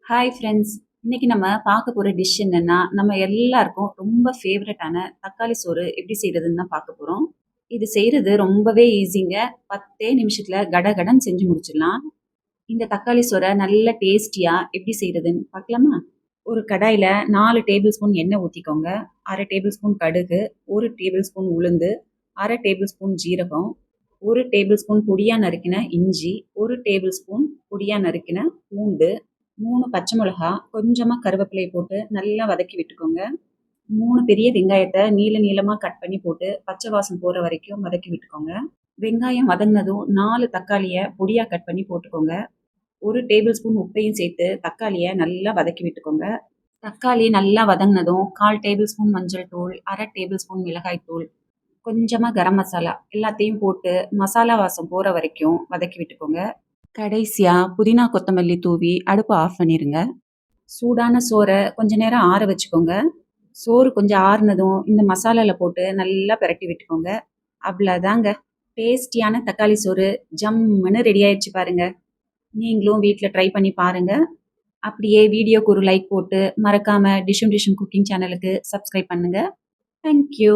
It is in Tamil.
Hi friends. இன்னைக்கு நம்ம பார்க்க போற டிஷ் என்னன்னா, நம்ம எல்லாருக்கும் ரொம்ப ஃபேவரட்டான தக்காளி சோறு எப்படி செய்றதுன்னு தான் பார்க்க போறோம். இது செய்றது ரொம்பவே ஈஸிங்க. 10 நிமிஷத்துல கடகடன்னு செஞ்சு முடிச்சிடலாம். இந்த தக்காளி சோற நல்ல டேஸ்டியா எப்படி செய்றதுன்னு பார்க்கலாமா? ஒரு கடாயில 4 டேபிள் ஸ்பூன் எண்ணெய் ஊத்திக்கோங்க. 1/2 டேபிள் ஸ்பூன் கடுகு, 1 டேபிள் ஸ்பூன் உளுந்து, 1/2 டேபிள் ஸ்பூன் ஜீரகம், 1 டேபிள் ஸ்பூன் பொடியா நறுக்கின இஞ்சி, 1 டேபிள் ஸ்பூன் பொடியா நறுக்கின பூண்டு, 3 பச்சை மிளகா, கொஞ்சமா கருவேப்பிலைய போட்டு நல்லா வதக்கி விட்டுக்கோங்க. 3 பெரிய வெங்காயத்த நீள நீளமா கட் பண்ணி போட்டு பச்சை வாசம் போற வரைக்கும் வதக்கி விட்டுக்கோங்க. வெங்காயம் வதங்கினதும் 4 தக்காளிய பொடியா கட் பண்ணி போட்டுக்கோங்க. 1 டேபிள் ஸ்பூன் உப்பையும் சேர்த்து தக்காளிய நல்லா வதக்கி விட்டுக்கோங்க. தக்காளி நல்லா வதங்கினதும் 1/4 டேபிள் ஸ்பூன் மஞ்சள் தூள், 1/2 டேபிள் ஸ்பூன் மிளகாய் தூள், கொஞ்சமா கரம் மசாலா எல்லாத்தையும் போட்டு மசாலா வாசம் போற வரைக்கும் வதக்கி விட்டுக்கோங்க. கடைசியா புதினா கொத்தமல்லி தூவி அடுப்ப ஆஃப் பண்ணிருங்க. சூடான சோற கொஞ்ச நேரம் ஆற வச்சுக்கோங்க. சோறு கொஞ்சம் ஆறுனதும் இந்த மசாலால போட்டு நல்லா பிரட்டி விட்டுக்கோங்க. அவ்வளோதாங்க. டேஸ்டியான தக்காளி சோறு ஜம்முன்னு ரெடி ஆயிடுச்சு பாருங்க. நீங்களும் வீட்ல ட்ரை பண்ணி பாருங்க. அப்படியே வீடியோக்கு ஒரு லைக் போட்டு மறக்காம டிஷ்ஷும் டிஷ்ஷும் குக்கிங் சேனலுக்கு சப்ஸ்கிரைப் பண்ணுங்க. Thank you.